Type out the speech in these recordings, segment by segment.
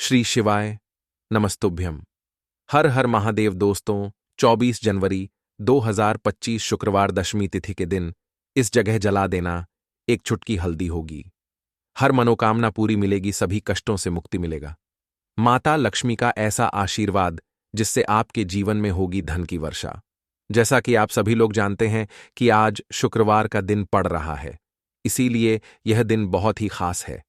श्री शिवाय नमस्तुभ्यम। हर हर महादेव। दोस्तों, 24 जनवरी 2025 शुक्रवार दशमी तिथि के दिन इस जगह जला देना एक चुटकी हल्दी होगी। हर मनोकामना पूरी मिलेगी, सभी कष्टों से मुक्ति मिलेगा। माता लक्ष्मी का ऐसा आशीर्वाद जिससे आपके जीवन में होगी धन की वर्षा। जैसा कि आप सभी लोग जानते हैं कि आज शुक्रवार का दिन पड़ रहा है, इसीलिए यह दिन बहुत ही खास है।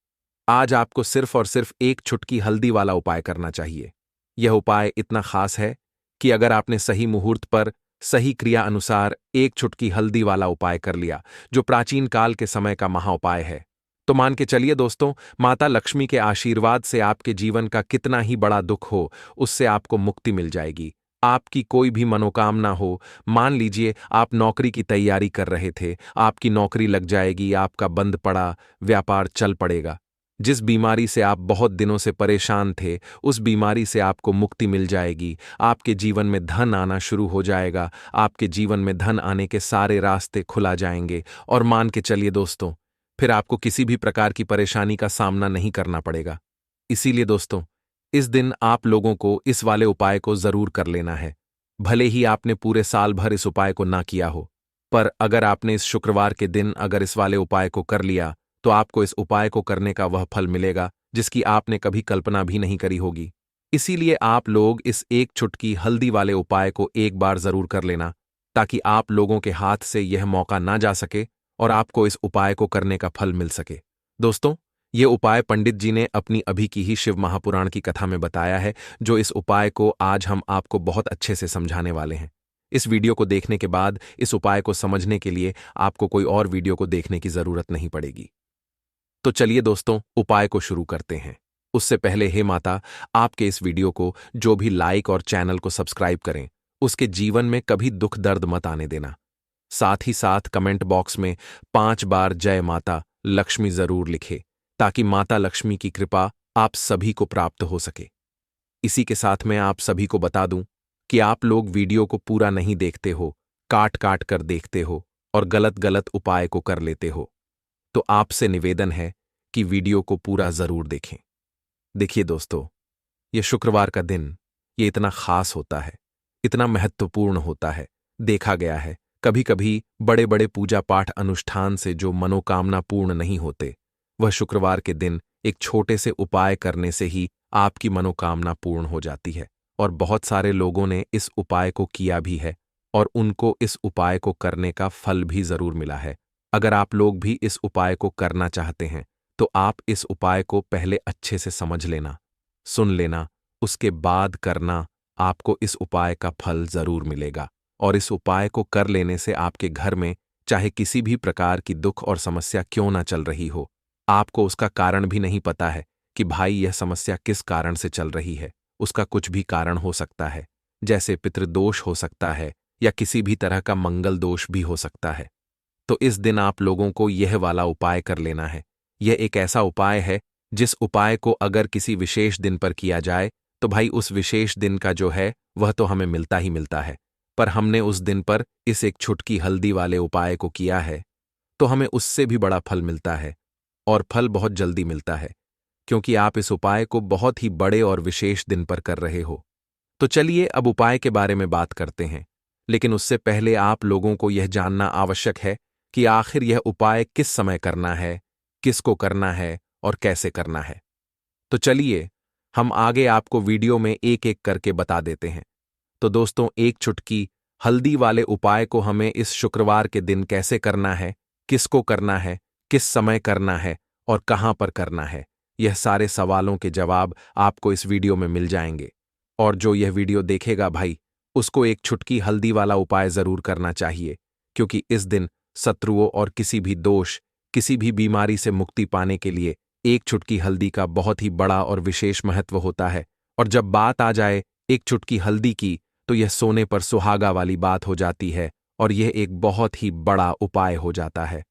आज आपको सिर्फ और सिर्फ एक चुटकी हल्दी वाला उपाय करना चाहिए। यह उपाय इतना खास है कि अगर आपने सही मुहूर्त पर सही क्रिया अनुसार एक चुटकी हल्दी वाला उपाय कर लिया, जो प्राचीन काल के समय का महाउपाय है, तो मान के चलिए दोस्तों, माता लक्ष्मी के आशीर्वाद से आपके जीवन का कितना ही बड़ा दुख हो, उससे आपको मुक्ति मिल जाएगी। आपकी कोई भी मनोकामना हो, मान लीजिए आप नौकरी की तैयारी कर रहे थे, आपकी नौकरी लग जाएगी, आपका बंद पड़ा व्यापार चल पड़ेगा। जिस बीमारी से आप बहुत दिनों से परेशान थे, उस बीमारी से आपको मुक्ति मिल जाएगी। आपके जीवन में धन आना शुरू हो जाएगा। आपके जीवन में धन आने के सारे रास्ते खुला जाएंगे और मान के चलिए दोस्तों, फिर आपको किसी भी प्रकार की परेशानी का सामना नहीं करना पड़ेगा। इसीलिए दोस्तों, इस दिन आप लोगों को इस वाले उपाय को जरूर कर लेना है। भले ही आपने पूरे साल भर इस उपाय को ना किया हो, पर अगर आपने इस शुक्रवार के दिन अगर इस वाले उपाय को कर लिया, तो आपको इस उपाय को करने का वह फल मिलेगा जिसकी आपने कभी कल्पना भी नहीं करी होगी। इसीलिए आप लोग इस एक चुटकी हल्दी वाले उपाय को एक बार जरूर कर लेना, ताकि आप लोगों के हाथ से यह मौका ना जा सके और आपको इस उपाय को करने का फल मिल सके। दोस्तों, ये उपाय पंडित जी ने अपनी अभी की ही शिव महापुराण की कथा में बताया है, जो इस उपाय को आज हम आपको बहुत अच्छे से समझाने वाले हैं। इस वीडियो को देखने के बाद इस उपाय को समझने के लिए आपको कोई और वीडियो को देखने की जरूरत नहीं पड़ेगी। तो चलिए दोस्तों, उपाय को शुरू करते हैं। उससे पहले हे माता, आपके इस वीडियो को जो भी लाइक और चैनल को सब्सक्राइब करें, उसके जीवन में कभी दुख दर्द मत आने देना। साथ ही साथ कमेंट बॉक्स में 5 बार जय माता लक्ष्मी जरूर लिखे, ताकि माता लक्ष्मी की कृपा आप सभी को प्राप्त हो सके। इसी के साथ मैं आप सभी को बता दूं कि आप लोग वीडियो को पूरा नहीं देखते हो, काट काट कर देखते हो और गलत गलत उपाय को कर लेते हो। तो आपसे निवेदन है कि वीडियो को पूरा जरूर देखें। देखिए दोस्तों, यह शुक्रवार का दिन ये इतना खास होता है, इतना महत्वपूर्ण होता है। देखा गया है कभी कभी बड़े बड़े पूजा पाठ अनुष्ठान से जो मनोकामना पूर्ण नहीं होते, वह शुक्रवार के दिन एक छोटे से उपाय करने से ही आपकी मनोकामना पूर्ण हो जाती है। और बहुत सारे लोगों ने इस उपाय को किया भी है और उनको इस उपाय को करने का फल भी जरूर मिला है। अगर आप लोग भी इस उपाय को करना चाहते हैं, तो आप इस उपाय को पहले अच्छे से समझ लेना, सुन लेना, उसके बाद करना। आपको इस उपाय का फल जरूर मिलेगा और इस उपाय को कर लेने से आपके घर में चाहे किसी भी प्रकार की दुख और समस्या क्यों ना चल रही हो, आपको उसका कारण भी नहीं पता है कि भाई यह समस्या किस कारण से चल रही है। उसका कुछ भी कारण हो सकता है, जैसे पितृदोष हो सकता है या किसी भी तरह का मंगल दोष भी हो सकता है। तो इस दिन आप लोगों को यह वाला उपाय कर लेना है। यह एक ऐसा उपाय है जिस उपाय को अगर किसी विशेष दिन पर किया जाए, तो भाई उस विशेष दिन का जो है वह तो हमें मिलता ही मिलता है। पर हमने उस दिन पर इस एक चुटकी हल्दी वाले उपाय को किया है, तो हमें उससे भी बड़ा फल मिलता है और फल बहुत जल्दी मिलता है, क्योंकि आप इस उपाय को बहुत ही बड़े और विशेष दिन पर कर रहे हो। तो चलिए अब उपाय के बारे में बात करते हैं, लेकिन उससे पहले आप लोगों को यह जानना आवश्यक है कि आखिर यह उपाय किस समय करना है, किसको करना है और कैसे करना है। तो चलिए हम आगे आपको वीडियो में एक एक करके बता देते हैं। तो दोस्तों, एक चुटकी हल्दी वाले उपाय को हमें इस शुक्रवार के दिन कैसे करना है, किसको करना है, किस समय करना है और कहां पर करना है, यह सारे सवालों के जवाब आपको इस वीडियो में मिल जाएंगे। और जो यह वीडियो देखेगा भाई, उसको एक चुटकी हल्दी वाला उपाय जरूर करना चाहिए, क्योंकि इस दिन शत्रुओं और किसी भी दोष, किसी भी बीमारी से मुक्ति पाने के लिए एक चुटकी हल्दी का बहुत ही बड़ा और विशेष महत्व होता है। और जब बात आ जाए एक चुटकी हल्दी की, तो यह सोने पर सुहागा वाली बात हो जाती है और यह एक बहुत ही बड़ा उपाय हो जाता है।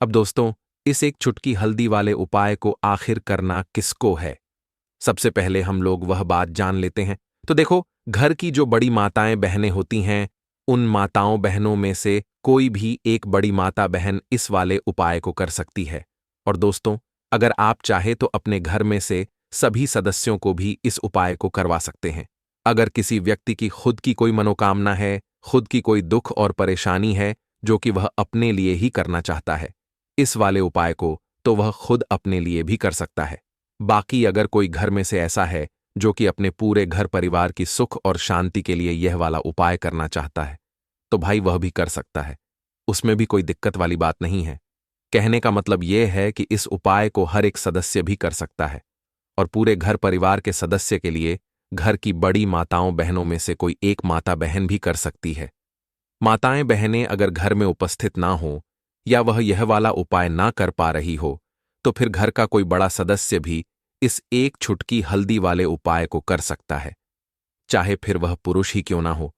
अब दोस्तों, इस एक चुटकी हल्दी वाले उपाय को आखिर करना किसको है, सबसे पहले हम लोग वह बात जान लेते हैं। तो देखो, घर की जो बड़ी माताएं बहनें होती हैं, उन माताओं बहनों में से कोई भी एक बड़ी माता बहन इस वाले उपाय को कर सकती है। और दोस्तों, अगर आप चाहे तो अपने घर में से सभी सदस्यों को भी इस उपाय को करवा सकते हैं। अगर किसी व्यक्ति की खुद की कोई मनोकामना है, खुद की कोई दुख और परेशानी है जो कि वह अपने लिए ही करना चाहता है, इस वाले उपाय को तो वह खुद अपने लिए भी कर सकता है। बाकी अगर कोई घर में से ऐसा है जो कि अपने पूरे घर परिवार की सुख और शांति के लिए यह वाला उपाय करना चाहता है, तो भाई वह भी कर सकता है। उसमें भी कोई दिक्कत वाली बात नहीं है। कहने का मतलब यह है कि इस उपाय को हर एक सदस्य भी कर सकता है और पूरे घर परिवार के सदस्य के लिए घर की बड़ी माताओं बहनों में से कोई एक माता बहन भी कर सकती है। माताएं बहनें अगर घर में उपस्थित ना हो या वह यह वाला उपाय ना कर पा रही हो, तो फिर घर का कोई बड़ा सदस्य भी इस एक छुटकी हल्दी वाले उपाय को कर सकता है, चाहे फिर वह पुरुष ही क्यों ना हो।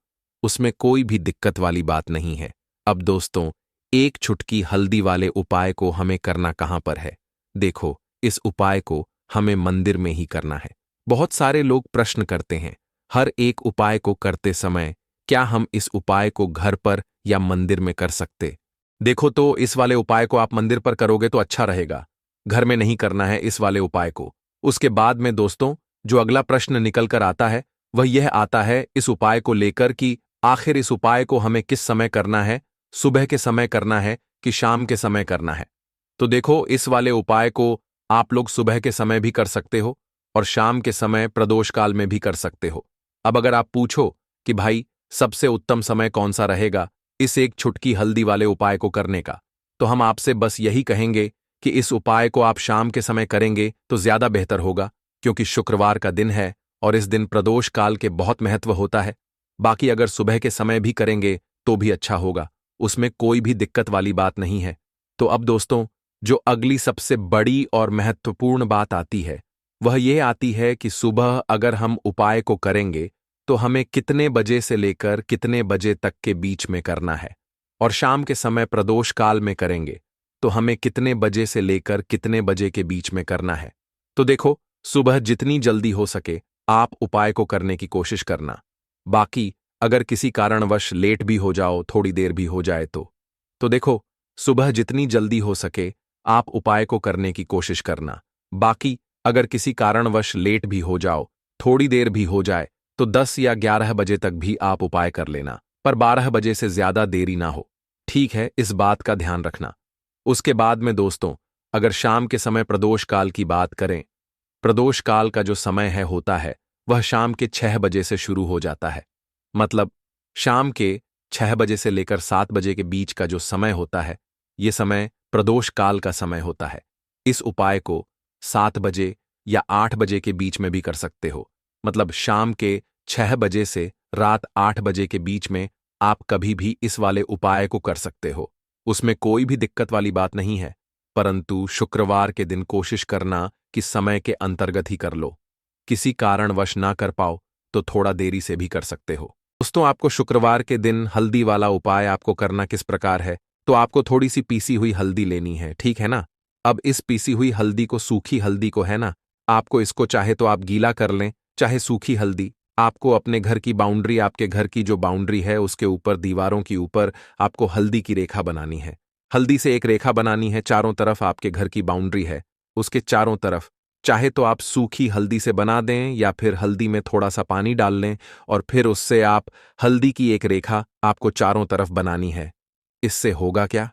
उसमें कोई भी दिक्कत वाली बात नहीं है। अब दोस्तों, एक छुटकी हल्दी वाले उपाय को हमें करना कहां पर है? देखो, इस उपाय को हमें मंदिर में ही करना है। बहुत सारे लोग प्रश्न करते हैं, हर एक उपाय को करते समय क्या हम इस उपाय को घर पर या मंदिर में कर सकते? देखो, तो इस वाले उपाय को आप मंदिर पर करोगे तो अच्छा रहेगा। घर में नहीं करना है इस वाले उपाय को। उसके बाद में दोस्तों, जो अगला प्रश्न निकल कर आता है वह यह आता है इस उपाय को लेकर कि आखिर इस उपाय को हमें किस समय करना है, सुबह के समय करना है कि शाम के समय करना है? तो देखो, इस वाले उपाय को आप लोग सुबह के समय भी कर सकते हो और शाम के समय प्रदोष काल में भी कर सकते हो। अब अगर आप पूछो कि भाई सबसे उत्तम समय कौन सा रहेगा इस एक छुटकी हल्दी वाले उपाय को करने का, तो हम आपसे बस यही कहेंगे कि इस उपाय को आप शाम के समय करेंगे तो ज्यादा बेहतर होगा, क्योंकि शुक्रवार का दिन है और इस दिन प्रदोष काल के बहुत महत्व होता है। बाकी अगर सुबह के समय भी करेंगे तो भी अच्छा होगा, उसमें कोई भी दिक्कत वाली बात नहीं है। तो अब दोस्तों, जो अगली सबसे बड़ी और महत्वपूर्ण बात आती है वह यह आती है कि सुबह अगर हम उपाय को करेंगे तो हमें कितने बजे से लेकर कितने बजे तक के बीच में करना है, और शाम के समय प्रदोष काल में करेंगे तो हमें कितने बजे से लेकर कितने बजे के बीच में करना है। तो देखो, सुबह जितनी जल्दी हो सके आप उपाय को करने की कोशिश करना। बाकी अगर किसी कारणवश लेट भी हो जाओ, थोड़ी देर भी हो जाए तो देखो, सुबह जितनी जल्दी हो सके आप उपाय को करने की कोशिश करना। बाकी अगर किसी कारणवश लेट भी हो जाओ, थोड़ी देर भी हो जाए, तो 10 या 11 बजे तक भी आप उपाय कर लेना, पर 12 बजे से ज्यादा देरी ना हो। ठीक है, इस बात का ध्यान रखना। उसके बाद में दोस्तों, अगर शाम के समय प्रदोष काल की बात करें, प्रदोष काल का जो समय है होता है वह शाम के 6 बजे से शुरू हो जाता है। मतलब शाम के 6 बजे से लेकर 7 बजे के बीच का जो समय होता है, ये समय प्रदोष काल का समय होता है। इस उपाय को 7 बजे या 8 बजे के बीच में भी कर सकते हो। मतलब शाम के 6 बजे से रात 8 बजे के बीच में आप कभी भी इस वाले उपाय को कर सकते हो। उसमें कोई भी दिक्कत वाली बात नहीं है, परंतु शुक्रवार के दिन कोशिश करना कि समय के अंतर्गत ही कर लो। किसी कारणवश ना कर पाओ तो थोड़ा देरी से भी कर सकते हो। दोस्तों, आपको शुक्रवार के दिन हल्दी वाला उपाय आपको करना किस प्रकार है? तो आपको थोड़ी सी पीसी हुई हल्दी लेनी है, ठीक है ना? अब इस पीसी हुई हल्दी को, सूखी हल्दी को है ना, आपको इसको चाहे तो आप गीला कर लें, चाहे सूखी हल्दी। आपको अपने घर की बाउंड्री, आपके घर की जो बाउंड्री है उसके ऊपर, दीवारों के ऊपर आपको हल्दी की रेखा बनानी है। हल्दी से एक रेखा बनानी है, चारों तरफ आपके घर की बाउंड्री है उसके चारों तरफ। चाहे तो आप सूखी हल्दी से बना दें या फिर हल्दी में थोड़ा सा पानी डाल लें और फिर उससे आप हल्दी की एक रेखा आपको चारों तरफ बनानी है। इससे होगा क्या?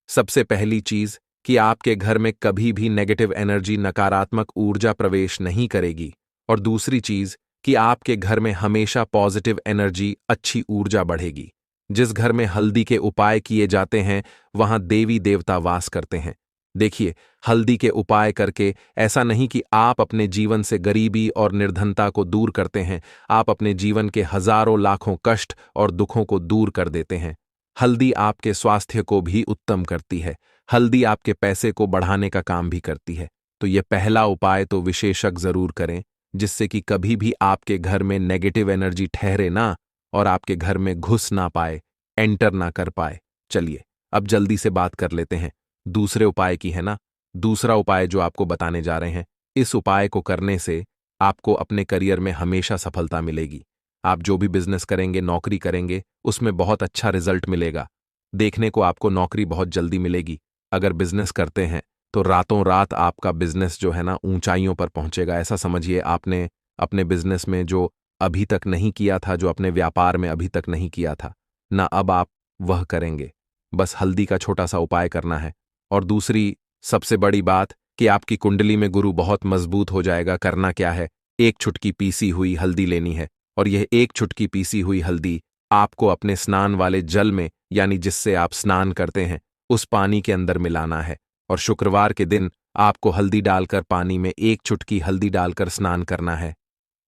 सबसे पहली चीज कि आपके घर में कभी भी नेगेटिव एनर्जी, नकारात्मक ऊर्जा प्रवेश नहीं करेगी, और दूसरी चीज कि आपके घर में हमेशा पॉजिटिव एनर्जी, अच्छी ऊर्जा बढ़ेगी। जिस घर में हल्दी के उपाय किए जाते हैं वहां देवी देवता वास करते हैं। देखिए, हल्दी के उपाय करके ऐसा नहीं कि आप अपने जीवन से गरीबी और निर्धनता को दूर करते हैं, आप अपने जीवन के हजारों लाखों कष्ट और दुखों को दूर कर देते हैं। हल्दी आपके स्वास्थ्य को भी उत्तम करती है। हल्दी आपके पैसे को बढ़ाने का काम भी करती है। तो ये पहला उपाय तो विशेषज्ञ जरूर करें, जिससे कि कभी भी आपके घर में नेगेटिव एनर्जी ठहरे ना और आपके घर में घुस ना पाए, एंटर ना कर पाए। चलिए, अब जल्दी से बात कर लेते हैं दूसरे उपाय की, है ना? दूसरा उपाय जो आपको बताने जा रहे हैं, इस उपाय को करने से आपको अपने करियर में हमेशा सफलता मिलेगी। आप जो भी बिजनेस करेंगे, नौकरी करेंगे, उसमें बहुत अच्छा रिजल्ट मिलेगा। देखने को आपको नौकरी बहुत जल्दी मिलेगी। अगर बिजनेस करते हैं तो रातों रात आपका बिजनेस जो है ना ऊंचाइयों पर पहुंचेगा। ऐसा समझिए आपने अपने बिजनेस में जो अभी तक नहीं किया था, जो अपने व्यापार में अभी तक नहीं किया था ना, अब आप वह करेंगे। बस हल्दी का छोटा सा उपाय करना है। और दूसरी सबसे बड़ी बात कि आपकी कुंडली में गुरु बहुत मजबूत हो जाएगा। करना क्या है, एक चुटकी पीसी हुई हल्दी लेनी है और यह एक चुटकी पीसी हुई हल्दी आपको अपने स्नान वाले जल में, यानी जिससे आप स्नान करते हैं, उस पानी के अंदर मिलाना है। और शुक्रवार के दिन आपको हल्दी डालकर पानी में एक चुटकी हल्दी डालकर स्नान करना है।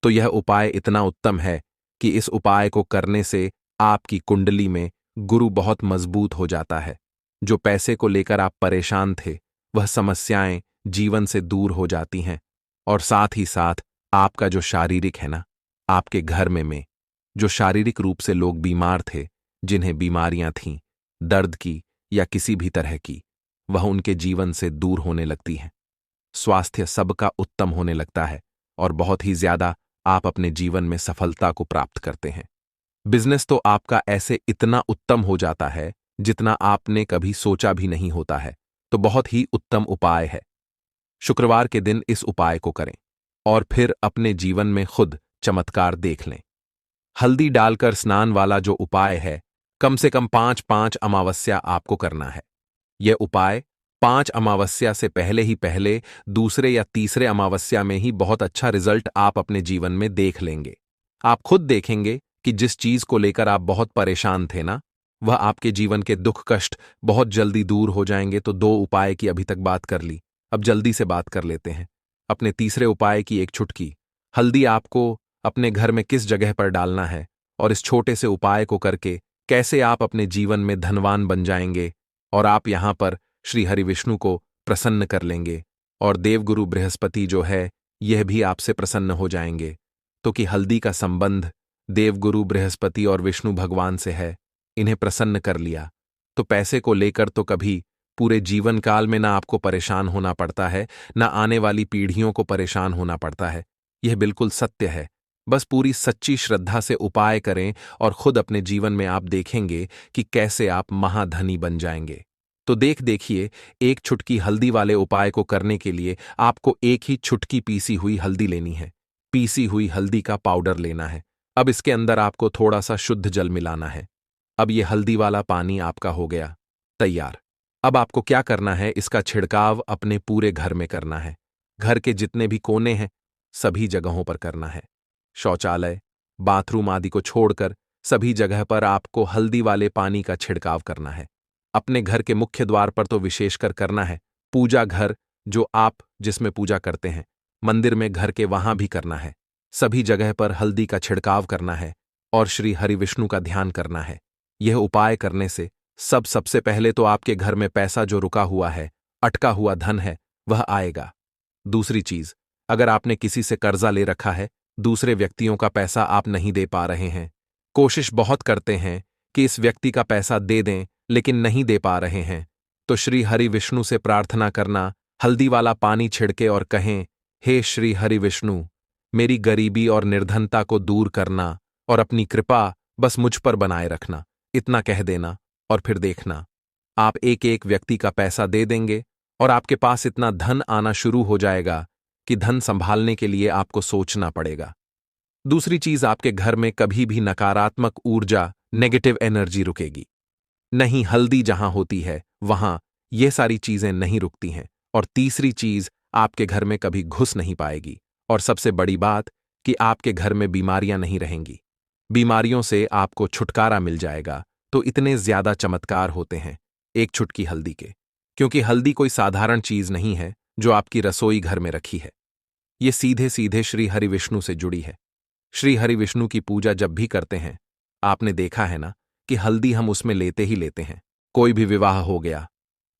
तो यह उपाय इतना उत्तम है कि इस उपाय को करने से आपकी कुंडली में गुरु बहुत मजबूत हो जाता है। जो पैसे को लेकर आप परेशान थे, वह समस्याएं जीवन से दूर हो जाती हैं। और साथ ही साथ आपका जो शारीरिक है ना, आपके घर में जो शारीरिक रूप से लोग बीमार थे, जिन्हें बीमारियां थीं, दर्द की या किसी भी तरह की, वह उनके जीवन से दूर होने लगती हैं। स्वास्थ्य सबका उत्तम होने लगता है और बहुत ही ज्यादा आप अपने जीवन में सफलता को प्राप्त करते हैं। बिजनेस तो आपका ऐसे इतना उत्तम हो जाता है जितना आपने कभी सोचा भी नहीं होता है। तो बहुत ही उत्तम उपाय है। शुक्रवार के दिन इस उपाय को करें और फिर अपने जीवन में खुद चमत्कार देख लें। हल्दी डालकर स्नान वाला जो उपाय है, कम से कम 5-5 अमावस्या आपको करना है। यह उपाय 5 अमावस्या से पहले ही पहले दूसरे या तीसरे अमावस्या में ही बहुत अच्छा रिजल्ट आप अपने जीवन में देख लेंगे। आप खुद देखेंगे कि जिस चीज को लेकर आप बहुत परेशान थे ना, वह आपके जीवन के दुख कष्ट बहुत जल्दी दूर हो जाएंगे। तो 2 उपाय की अभी तक बात कर ली, अब जल्दी से बात कर लेते हैं अपने तीसरे उपाय की। एक चुटकी हल्दी आपको अपने घर में किस जगह पर डालना है और इस छोटे से उपाय को करके कैसे आप अपने जीवन में धनवान बन जाएंगे और आप यहां पर श्री हरि विष्णु को प्रसन्न कर लेंगे और देवगुरु बृहस्पति जो है यह भी आपसे प्रसन्न हो जाएंगे। तो कि हल्दी का संबंध देवगुरु बृहस्पति और विष्णु भगवान से है, इन्हें प्रसन्न कर लिया तो पैसे को लेकर तो कभी पूरे जीवन काल में ना आपको परेशान होना पड़ता है, ना आने वाली पीढ़ियों को परेशान होना पड़ता है। यह बिल्कुल सत्य है। बस पूरी सच्ची श्रद्धा से उपाय करें और खुद अपने जीवन में आप देखेंगे कि कैसे आप महाधनी बन जाएंगे। तो देखिए, एक चुटकी हल्दी वाले उपाय को करने के लिए आपको एक ही चुटकी पीसी हुई हल्दी लेनी है। पीसी हुई हल्दी का पाउडर लेना है। अब इसके अंदर आपको थोड़ा सा शुद्ध जल मिलाना है। अब यह हल्दी वाला पानी आपका हो गया तैयार। अब आपको क्या करना है, इसका छिड़काव अपने पूरे घर में करना है। घर के जितने भी कोने हैं सभी जगहों पर करना है। शौचालय, बाथरूम आदि को छोड़कर सभी जगह पर आपको हल्दी वाले पानी का छिड़काव करना है। अपने घर के मुख्य द्वार पर तो विशेषकर करना है। पूजा घर जो आप जिसमें पूजा करते हैं, मंदिर में घर के वहां भी करना है। सभी जगह पर हल्दी का छिड़काव करना है और श्री हरि विष्णु का ध्यान करना है। यह उपाय करने से सबसे पहले तो आपके घर में पैसा जो रुका हुआ है, अटका हुआ धन है, वह आएगा। दूसरी चीज, अगर आपने किसी से कर्जा ले रखा है, दूसरे व्यक्तियों का पैसा आप नहीं दे पा रहे हैं, कोशिश बहुत करते हैं कि इस व्यक्ति का पैसा दे दें लेकिन नहीं दे पा रहे हैं, तो श्री हरि विष्णु से प्रार्थना करना, हल्दी वाला पानी छिड़के और कहें, हे श्री हरि विष्णु, मेरी गरीबी और निर्धनता को दूर करना और अपनी कृपा बस मुझ पर बनाए रखना। इतना कह देना और फिर देखना, आप एक एक व्यक्ति का पैसा दे देंगे और आपके पास इतना धन आना शुरू हो जाएगा कि धन संभालने के लिए आपको सोचना पड़ेगा। दूसरी चीज, आपके घर में कभी भी नकारात्मक ऊर्जा, नेगेटिव एनर्जी रुकेगी नहीं। हल्दी जहां होती है वहां ये सारी चीजें नहीं रुकती हैं। और तीसरी चीज, आपके घर में कभी घुस नहीं पाएगी। और सबसे बड़ी बात कि आपके घर में बीमारियां नहीं रहेंगी। बीमारियों से आपको छुटकारा मिल जाएगा। तो इतने ज्यादा चमत्कार होते हैं एक चुटकी हल्दी के, क्योंकि हल्दी कोई साधारण चीज नहीं है जो आपकी रसोई घर में रखी है। ये सीधे सीधे श्री हरि विष्णु से जुड़ी है। श्री हरि विष्णु की पूजा जब भी करते हैं, आपने देखा है ना कि हल्दी हम उसमें लेते ही लेते हैं। कोई भी विवाह हो गया,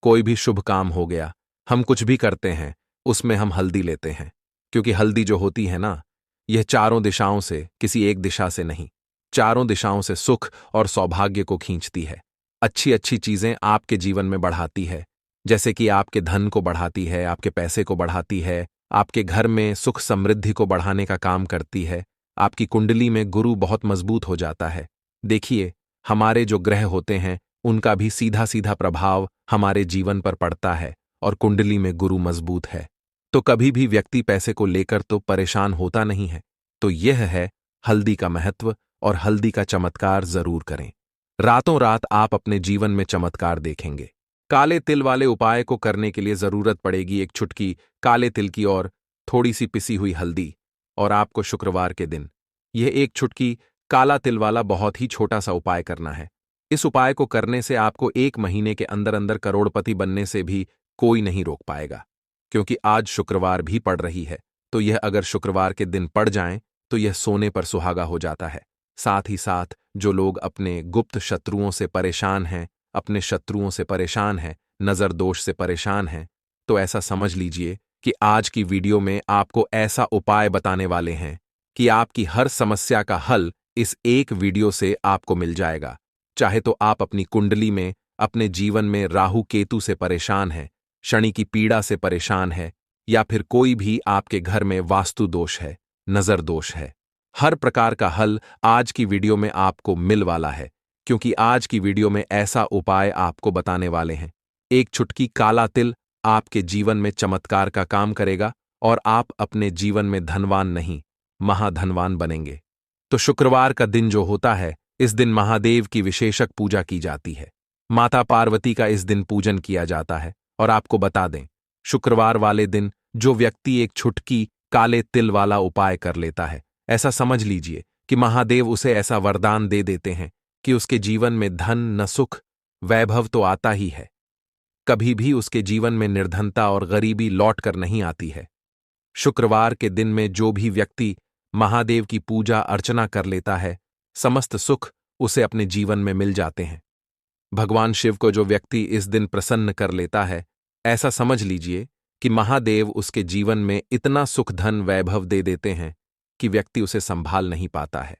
कोई भी शुभ काम हो गया, हम कुछ भी करते हैं उसमें हम हल्दी लेते हैं। क्योंकि हल्दी जो होती है ना, यह चारों दिशाओं से, किसी एक दिशा से नहीं, चारों दिशाओं से सुख और सौभाग्य को खींचती है। अच्छी अच्छी चीजें आपके जीवन में बढ़ाती है, जैसे कि आपके धन को बढ़ाती है, आपके पैसे को बढ़ाती है, आपके घर में सुख समृद्धि को बढ़ाने का काम करती है। आपकी कुंडली में गुरु बहुत मजबूत हो जाता है। देखिए, हमारे जो ग्रह होते हैं उनका भी सीधा सीधा प्रभाव हमारे जीवन पर पड़ता है और कुंडली में गुरु मजबूत है तो कभी भी व्यक्ति पैसे को लेकर तो परेशान होता नहीं है। तो यह है हल्दी का महत्व, और हल्दी का चमत्कार जरूर करें। रातों रात आप अपने जीवन में चमत्कार देखेंगे। काले तिल वाले उपाय को करने के लिए जरूरत पड़ेगी एक चुटकी काले तिल की और थोड़ी सी पिसी हुई हल्दी। और आपको शुक्रवार के दिन यह एक चुटकी काला तिल वाला बहुत ही छोटा सा उपाय करना है। इस उपाय को करने से आपको 1 महीने के अंदर अंदर करोड़पति बनने से भी कोई नहीं रोक पाएगा। क्योंकि आज शुक्रवार भी पड़ रही है, तो यह अगर शुक्रवार के दिन पड़ जाएं तो यह सोने पर सुहागा हो जाता है। साथ ही साथ जो लोग अपने गुप्त शत्रुओं से परेशान हैं, अपने शत्रुओं से परेशान हैं, नजर दोष से परेशान हैं, तो ऐसा समझ लीजिए कि आज की वीडियो में आपको ऐसा उपाय बताने वाले हैं कि आपकी हर समस्या का हल इस एक वीडियो से आपको मिल जाएगा। चाहे तो आप अपनी कुंडली में, अपने जीवन में राहु केतु से परेशान हैं, शनि की पीड़ा से परेशान है, या फिर कोई भी आपके घर में वास्तु दोष है, नजर दोष है, हर प्रकार का हल आज की वीडियो में आपको मिल वाला है। क्योंकि आज की वीडियो में ऐसा उपाय आपको बताने वाले हैं। एक चुटकी काला तिल आपके जीवन में चमत्कार का काम करेगा और आप अपने जीवन में धनवान नहीं, महाधनवान बनेंगे। तो शुक्रवार का दिन जो होता है, इस दिन महादेव की विशेषक पूजा की जाती है। माता पार्वती का इस दिन पूजन किया जाता है। और आपको बता दें, शुक्रवार वाले दिन जो व्यक्ति एक चुटकी काले तिल वाला उपाय कर लेता है, ऐसा समझ लीजिए कि महादेव उसे ऐसा वरदान दे देते हैं कि उसके जीवन में धन न सुख वैभव तो आता ही है, कभी भी उसके जीवन में निर्धनता और गरीबी लौट कर नहीं आती है। शुक्रवार के दिन में जो भी व्यक्ति महादेव की पूजा अर्चना कर लेता है, समस्त सुख उसे अपने जीवन में मिल जाते हैं। भगवान शिव को जो व्यक्ति इस दिन प्रसन्न कर लेता है, ऐसा समझ लीजिए कि महादेव उसके जीवन में इतना सुख धन वैभव दे देते हैं कि व्यक्ति उसे संभाल नहीं पाता है।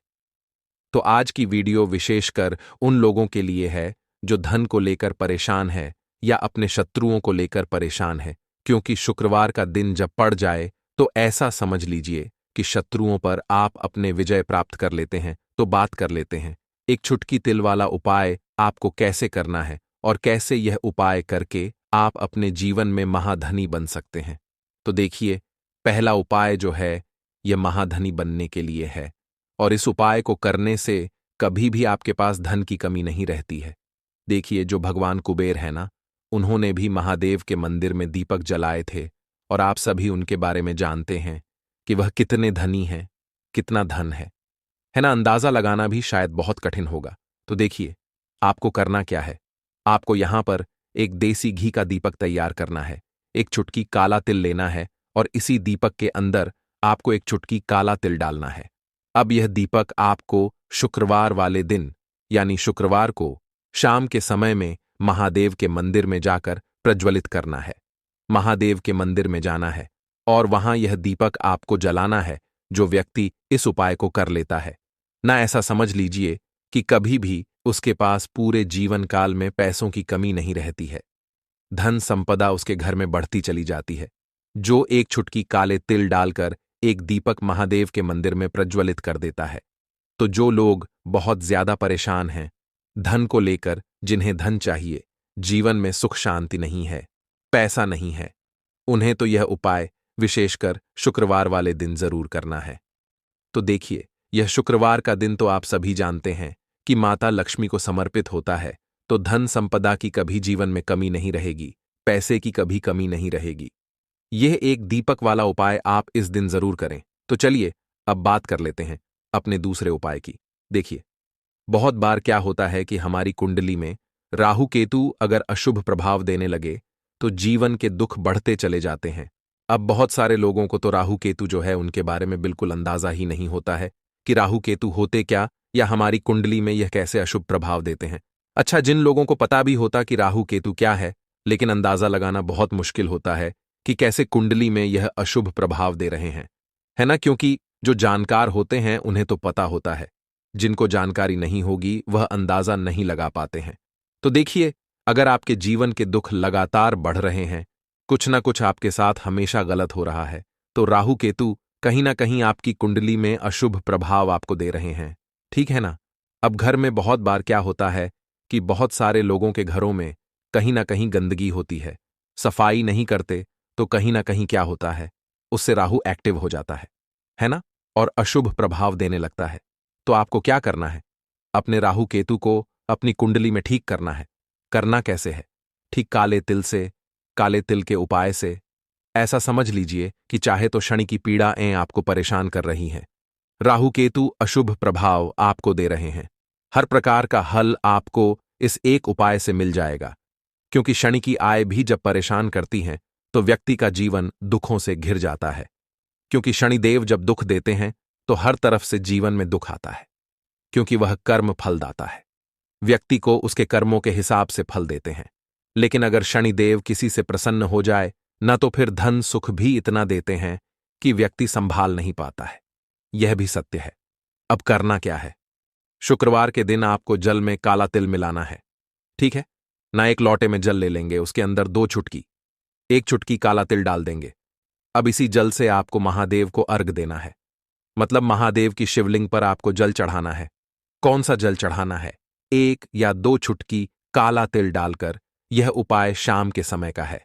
तो आज की वीडियो विशेषकर उन लोगों के लिए है जो धन को लेकर परेशान है या अपने शत्रुओं को लेकर परेशान है। क्योंकि शुक्रवार का दिन जब पड़ जाए तो ऐसा समझ लीजिए कि शत्रुओं पर आप अपने विजय प्राप्त कर लेते हैं। तो बात कर लेते हैं एक चुटकी तिल वाला उपाय आपको कैसे करना है और कैसे यह उपाय करके आप अपने जीवन में महाधनी बन सकते हैं। तो देखिए, पहला उपाय जो है यह महाधनी बनने के लिए है, और इस उपाय को करने से कभी भी आपके पास धन की कमी नहीं रहती है। देखिए, जो भगवान कुबेर है ना, उन्होंने भी महादेव के मंदिर में दीपक जलाए थे, और आप सभी उनके बारे में जानते हैं कि वह कितने धनी हैं, कितना धन है ना। अंदाजा लगाना भी शायद बहुत कठिन होगा। तो देखिए, आपको करना क्या है। आपको यहां पर एक देसी घी का दीपक तैयार करना है, एक चुटकी काला तिल लेना है, और इसी दीपक के अंदर आपको एक चुटकी काला तिल डालना है। अब यह दीपक आपको शुक्रवार वाले दिन, यानी शुक्रवार को शाम के समय में महादेव के मंदिर में जाकर प्रज्वलित करना है। महादेव के मंदिर में जाना है और वहां यह दीपक आपको जलाना है। जो व्यक्ति इस उपाय को कर लेता है ना, ऐसा समझ लीजिए कि कभी भी उसके पास पूरे जीवन काल में पैसों की कमी नहीं रहती है, धन संपदा उसके घर में बढ़ती चली जाती है। जो एक चुटकी काले तिल डालकर एक दीपक महादेव के मंदिर में प्रज्वलित कर देता है, तो जो लोग बहुत ज्यादा परेशान हैं धन को लेकर, जिन्हें धन चाहिए, जीवन में सुख शांति नहीं है, पैसा नहीं है, उन्हें तो यह उपाय विशेषकर शुक्रवार वाले दिन जरूर करना है। तो देखिए, यह शुक्रवार का दिन तो आप सभी जानते हैं कि माता लक्ष्मी को समर्पित होता है, तो धन संपदा की कभी जीवन में कमी नहीं रहेगी, पैसे की कभी कमी नहीं रहेगी। यह एक दीपक वाला उपाय आप इस दिन जरूर करें। तो चलिए अब बात कर लेते हैं अपने दूसरे उपाय की। देखिए, बहुत बार क्या होता है कि हमारी कुंडली में राहु केतु अगर अशुभ प्रभाव देने लगे तो जीवन के दुख बढ़ते चले जाते हैं। अब बहुत सारे लोगों को तो राहु केतु जो है उनके बारे में बिल्कुल अंदाजा ही नहीं होता है कि राहु केतु होते क्या, या हमारी कुंडली में यह कैसे अशुभ प्रभाव देते हैं। अच्छा, जिन लोगों को पता भी होता कि राहु केतु क्या है, लेकिन अंदाजा लगाना बहुत मुश्किल होता है कि कैसे कुंडली में यह अशुभ प्रभाव दे रहे हैं, है ना। क्योंकि जो जानकार होते हैं उन्हें तो पता होता है, जिनको जानकारी नहीं होगी वह अंदाजा नहीं लगा पाते हैं। तो देखिए, अगर आपके जीवन के दुख लगातार बढ़ रहे हैं, कुछ ना कुछ आपके साथ हमेशा गलत हो रहा है, तो राहु केतु कहीं ना कहीं आपकी कुंडली में अशुभ प्रभाव आपको दे रहे हैं, ठीक है ना। अब घर में बहुत बार क्या होता है कि बहुत सारे लोगों के घरों में कहीं ना कहीं गंदगी होती है, सफाई नहीं करते तो कहीं ना कहीं क्या होता है, उससे राहु एक्टिव हो जाता है ना, और अशुभ प्रभाव देने लगता है। तो आपको क्या करना है, अपने राहु केतु को अपनी कुंडली में ठीक करना है। करना कैसे है? ठीक काले तिल से, काले तिल के उपाय से। ऐसा समझ लीजिए कि चाहे तो शनि की पीड़ाएं आपको परेशान कर रही हैं, राहु केतु अशुभ प्रभाव आपको दे रहे हैं, हर प्रकार का हल आपको इस एक उपाय से मिल जाएगा। क्योंकि शनि की आय भी जब परेशान करती हैं तो व्यक्ति का जीवन दुखों से घिर जाता है। क्योंकि शनिदेव जब दुख देते हैं तो हर तरफ से जीवन में दुख आता है, क्योंकि वह कर्म फलदाता है। व्यक्ति को उसके कर्मों के हिसाब से फल देते हैं। लेकिन अगर शनिदेव किसी से प्रसन्न हो जाए न तो फिर धन सुख भी इतना देते हैं कि व्यक्ति संभाल नहीं पाता है। यह भी सत्य है। अब करना क्या है? शुक्रवार के दिन आपको जल में काला तिल मिलाना है, ठीक है ना। एक लोटे में जल ले लेंगे, उसके अंदर 2 चुटकी, 1 चुटकी काला तिल डाल देंगे। अब इसी जल से आपको महादेव को अर्घ देना है, मतलब महादेव की शिवलिंग पर आपको जल चढ़ाना है। कौन सा जल चढ़ाना है? 1 या 2 चुटकी काला तिल डालकर। यह उपाय शाम के समय का है,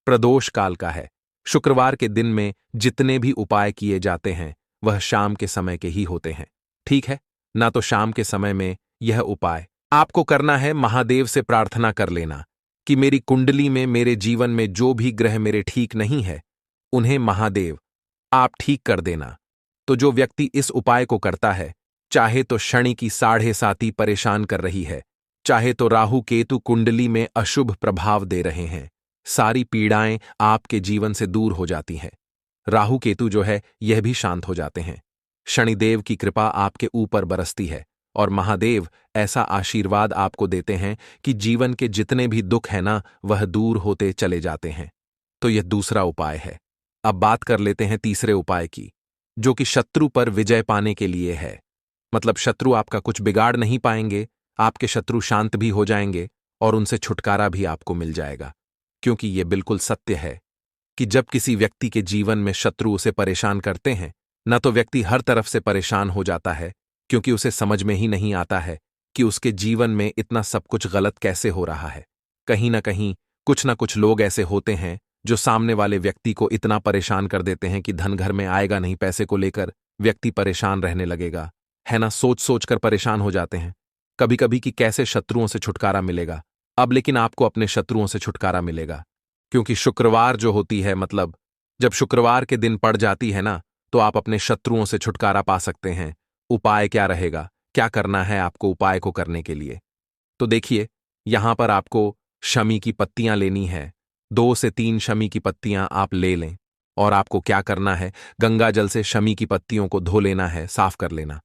प्रदोष काल का है। शुक्रवार के दिन में जितने भी उपाय किए जाते हैं वह शाम के समय के ही होते हैं, ठीक है ना। तो शाम के समय में यह उपाय आपको करना है। महादेव से प्रार्थना कर लेना कि मेरी कुंडली में, मेरे जीवन में जो भी ग्रह मेरे ठीक नहीं है उन्हें महादेव आप ठीक कर देना। तो जो व्यक्ति इस उपाय को करता है, चाहे तो शनि की 7.5 परेशान कर रही है, चाहे तो राहु केतु कुंडली में अशुभ प्रभाव दे रहे हैं, सारी पीड़ाएं आपके जीवन से दूर हो जाती हैं। राहु केतु जो है यह भी शांत हो जाते हैं। शनिदेव की कृपा आपके ऊपर बरसती है और महादेव ऐसा आशीर्वाद आपको देते हैं कि जीवन के जितने भी दुख है ना वह दूर होते चले जाते हैं। तो यह दूसरा उपाय है। अब बात कर लेते हैं तीसरे उपाय की, जो कि शत्रु पर विजय पाने के लिए है। मतलब शत्रु आपका कुछ बिगाड़ नहीं पाएंगे, आपके शत्रु शांत भी हो जाएंगे और उनसे छुटकारा भी आपको मिल जाएगा। क्योंकि यह बिल्कुल सत्य है कि जब किसी व्यक्ति के जीवन में शत्रु उसे परेशान करते हैं न तो व्यक्ति हर तरफ से परेशान हो जाता है, क्योंकि उसे समझ में ही नहीं आता है कि उसके जीवन में इतना सब कुछ गलत कैसे हो रहा है। कहीं ना कहीं कुछ ना कुछ लोग ऐसे होते हैं जो सामने वाले व्यक्ति को इतना परेशान कर देते हैं कि धन घर में आएगा नहीं, पैसे को लेकर व्यक्ति परेशान रहने लगेगा, है ना। सोच सोच कर परेशान हो जाते हैं कभी कभी कि कैसे शत्रुओं से छुटकारा मिलेगा। अब लेकिन आपको अपने शत्रुओं से छुटकारा मिलेगा, क्योंकि शुक्रवार जो होती है, मतलब जब शुक्रवार के दिन पड़ जाती है ना, तो आप अपने शत्रुओं से छुटकारा पा सकते हैं। उपाय क्या रहेगा, क्या करना है आपको उपाय को करने के लिए? तो देखिए, यहां पर आपको शमी की पत्तियां लेनी है। 2 से 3 शमी की पत्तियां आप ले लें और आपको क्या करना है, गंगा जल से शमी की पत्तियों को धो लेना है, साफ कर लेना।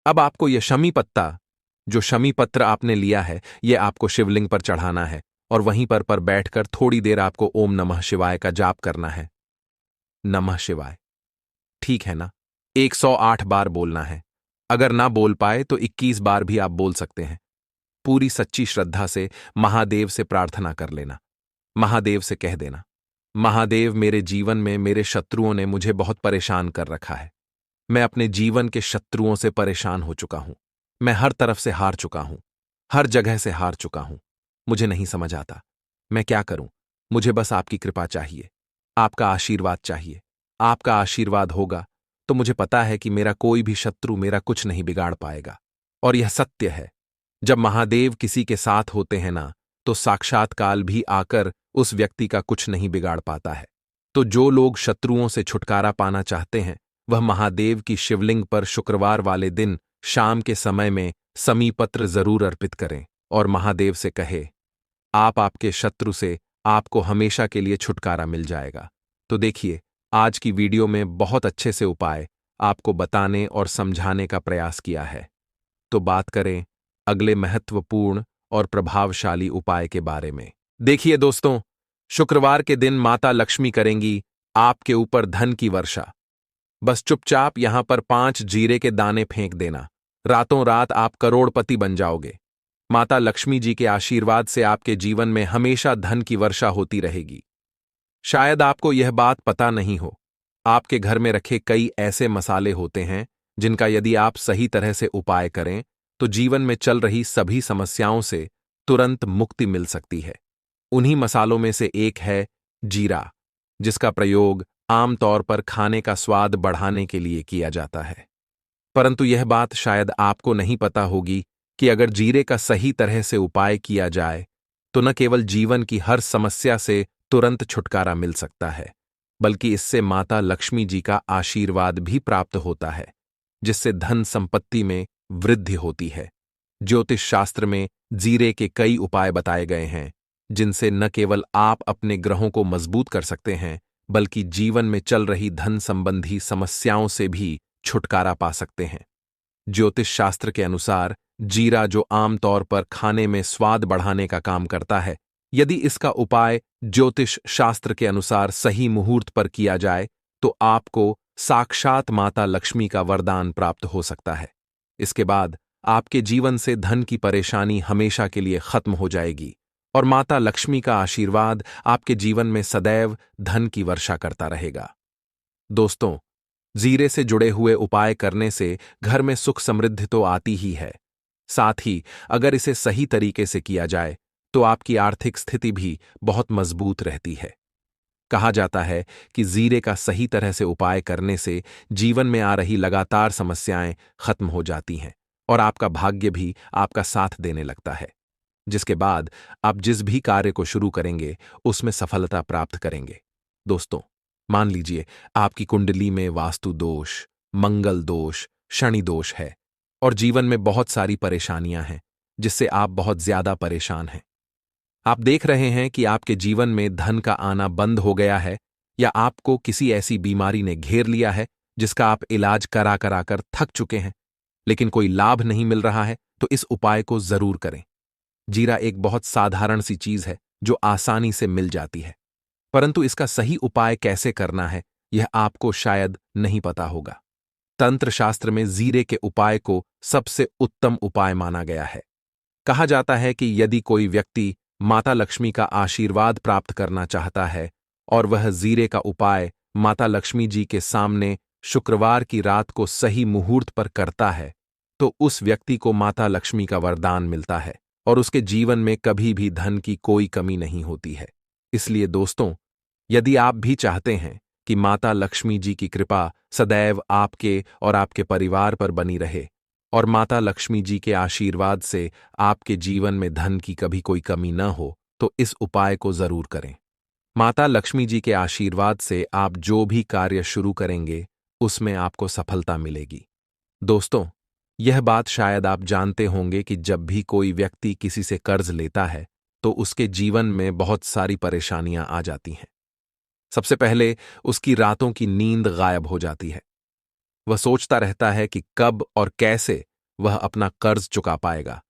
अब आपको यह शमी पत्ता, जो शमी पत्र आपने लिया है, यह आपको शिवलिंग पर चढ़ाना है और वहीं पर बैठकर थोड़ी देर आपको ओम नमः शिवाय का जाप करना है। नमः शिवाय, ठीक है ना। 108 बार बोलना है। अगर ना बोल पाए तो 21 बार भी आप बोल सकते हैं। पूरी सच्ची श्रद्धा से महादेव से प्रार्थना कर लेना। महादेव से कह देना, महादेव मेरे जीवन में मेरे शत्रुओं ने मुझे बहुत परेशान कर रखा है। मैं अपने जीवन के शत्रुओं से परेशान हो चुका हूं। मैं हर तरफ से हार चुका हूं, हर जगह से हार चुका हूं। मुझे नहीं समझ आता मैं क्या करूं। मुझे बस आपकी कृपा चाहिए, आपका आशीर्वाद चाहिए। आपका आशीर्वाद होगा तो मुझे पता है कि मेरा कोई भी शत्रु मेरा कुछ नहीं बिगाड़ पाएगा। और यह सत्य है, जब महादेव किसी के साथ होते हैं ना, तो साक्षात काल भी आकर उस व्यक्ति का कुछ नहीं बिगाड़ पाता है। तो जो लोग शत्रुओं से छुटकारा पाना चाहते हैं वह महादेव की शिवलिंग पर शुक्रवार वाले दिन शाम के समय में समीपत्र जरूर अर्पित करें और महादेव से कहे, आप आपके शत्रु से आपको हमेशा के लिए छुटकारा मिल जाएगा। तो देखिए, आज की वीडियो में बहुत अच्छे से उपाय आपको बताने और समझाने का प्रयास किया है। तो बात करें अगले महत्वपूर्ण और प्रभावशाली उपाय के बारे में। देखिए दोस्तों, शुक्रवार के दिन माता लक्ष्मी करेंगी आपके ऊपर धन की वर्षा। बस चुपचाप यहां पर 5 जीरे के दाने फेंक देना, रातों रात आप करोड़पति बन जाओगे। माता लक्ष्मी जी के आशीर्वाद से आपके जीवन में हमेशा धन की वर्षा होती रहेगी। शायद आपको यह बात पता नहीं हो, आपके घर में रखे कई ऐसे मसाले होते हैं जिनका यदि आप सही तरह से उपाय करें तो जीवन में चल रही सभी समस्याओं से तुरंत मुक्ति मिल सकती है। उन्हीं मसालों में से एक है जीरा, जिसका प्रयोग आमतौर पर खाने का स्वाद बढ़ाने के लिए किया जाता है। परंतु यह बात शायद आपको नहीं पता होगी कि अगर जीरे का सही तरह से उपाय किया जाए तो न केवल जीवन की हर समस्या से तुरंत छुटकारा मिल सकता है, बल्कि इससे माता लक्ष्मी जी का आशीर्वाद भी प्राप्त होता है, जिससे धन संपत्ति में वृद्धि होती है। ज्योतिष शास्त्र में जीरे के कई उपाय बताए गए हैं, जिनसे न केवल आप अपने ग्रहों को मजबूत कर सकते हैं, बल्कि जीवन में चल रही धन संबंधी समस्याओं से भी छुटकारा पा सकते हैं। ज्योतिष शास्त्र के अनुसार जीरा, जो आमतौर पर खाने में स्वाद बढ़ाने का काम करता है, यदि इसका उपाय ज्योतिष शास्त्र के अनुसार सही मुहूर्त पर किया जाए तो आपको साक्षात माता लक्ष्मी का वरदान प्राप्त हो सकता है। इसके बाद आपके जीवन से धन की परेशानी हमेशा के लिए खत्म हो जाएगी और माता लक्ष्मी का आशीर्वाद आपके जीवन में सदैव धन की वर्षा करता रहेगा। दोस्तों, जीरे से जुड़े हुए उपाय करने से घर में सुख समृद्धि तो आती ही है, साथ ही अगर इसे सही तरीके से किया जाए तो आपकी आर्थिक स्थिति भी बहुत मजबूत रहती है। कहा जाता है कि जीरे का सही तरह से उपाय करने से जीवन में आ रही लगातार समस्याएं खत्म हो जाती हैं और आपका भाग्य भी आपका साथ देने लगता है, जिसके बाद आप जिस भी कार्य को शुरू करेंगे उसमें सफलता प्राप्त करेंगे। दोस्तों, मान लीजिए आपकी कुंडली में वास्तु दोष, मंगल दोष, शनि दोष है और जीवन में बहुत सारी परेशानियां हैं जिससे आप बहुत ज्यादा परेशान हैं। आप देख रहे हैं कि आपके जीवन में धन का आना बंद हो गया है या आपको किसी ऐसी बीमारी ने घेर लिया है जिसका आप इलाज करा करा कर थक चुके हैं, लेकिन कोई लाभ नहीं मिल रहा है, तो इस उपाय को जरूर करें। जीरा एक बहुत साधारण सी चीज है जो आसानी से मिल जाती है, परंतु इसका सही उपाय कैसे करना है यह आपको शायद नहीं पता होगा। तंत्र शास्त्र में जीरे के उपाय को सबसे उत्तम उपाय माना गया है। कहा जाता है कि यदि कोई व्यक्ति माता लक्ष्मी का आशीर्वाद प्राप्त करना चाहता है और वह जीरे का उपाय माता लक्ष्मी जी के सामने शुक्रवार की रात को सही मुहूर्त पर करता है, तो उस व्यक्ति को माता लक्ष्मी का वरदान मिलता है और उसके जीवन में कभी भी धन की कोई कमी नहीं होती है। इसलिए दोस्तों, यदि आप भी चाहते हैं कि माता लक्ष्मी जी की कृपा सदैव आपके और आपके परिवार पर बनी रहे और माता लक्ष्मी जी के आशीर्वाद से आपके जीवन में धन की कभी कोई कमी न हो, तो इस उपाय को जरूर करें। माता लक्ष्मी जी के आशीर्वाद से आप जो भी कार्य शुरू करेंगे उसमें आपको सफलता मिलेगी। दोस्तों, यह बात शायद आप जानते होंगे कि जब भी कोई व्यक्ति किसी से कर्ज लेता है तो उसके जीवन में बहुत सारी परेशानियां आ जाती हैं। सबसे पहले उसकी रातों की नींद गायब हो जाती है। वह सोचता रहता है कि कब और कैसे वह अपना कर्ज चुका पाएगा।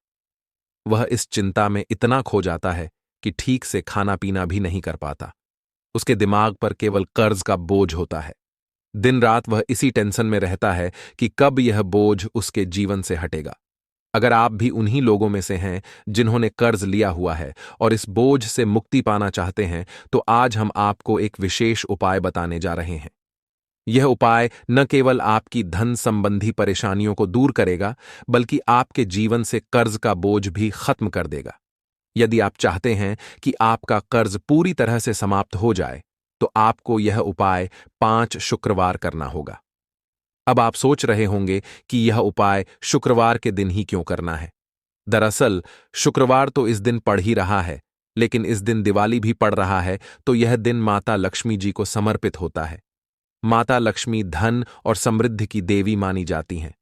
वह इस चिंता में इतना खो जाता है कि ठीक से खाना पीना भी नहीं कर पाता। उसके दिमाग पर केवल कर्ज का बोझ होता है। दिन रात वह इसी टेंशन में रहता है कि कब यह बोझ उसके जीवन से हटेगा। अगर आप भी उन्हीं लोगों में से हैं जिन्होंने कर्ज लिया हुआ है और इस बोझ से मुक्ति पाना चाहते हैं, तो आज हम आपको एक विशेष उपाय बताने जा रहे हैं। यह उपाय न केवल आपकी धन संबंधी परेशानियों को दूर करेगा, बल्कि आपके जीवन से कर्ज का बोझ भी खत्म कर देगा। यदि आप चाहते हैं कि आपका कर्ज पूरी तरह से समाप्त हो जाए, तो आपको यह उपाय 5 शुक्रवार करना होगा। अब आप सोच रहे होंगे कि यह उपाय शुक्रवार के दिन ही क्यों करना है। दरअसल शुक्रवार तो इस दिन पड़ ही रहा है, लेकिन इस दिन दिवाली भी पड़ रहा है, तो यह दिन माता लक्ष्मी जी को समर्पित होता है। माता लक्ष्मी धन और समृद्धि की देवी मानी जाती हैं।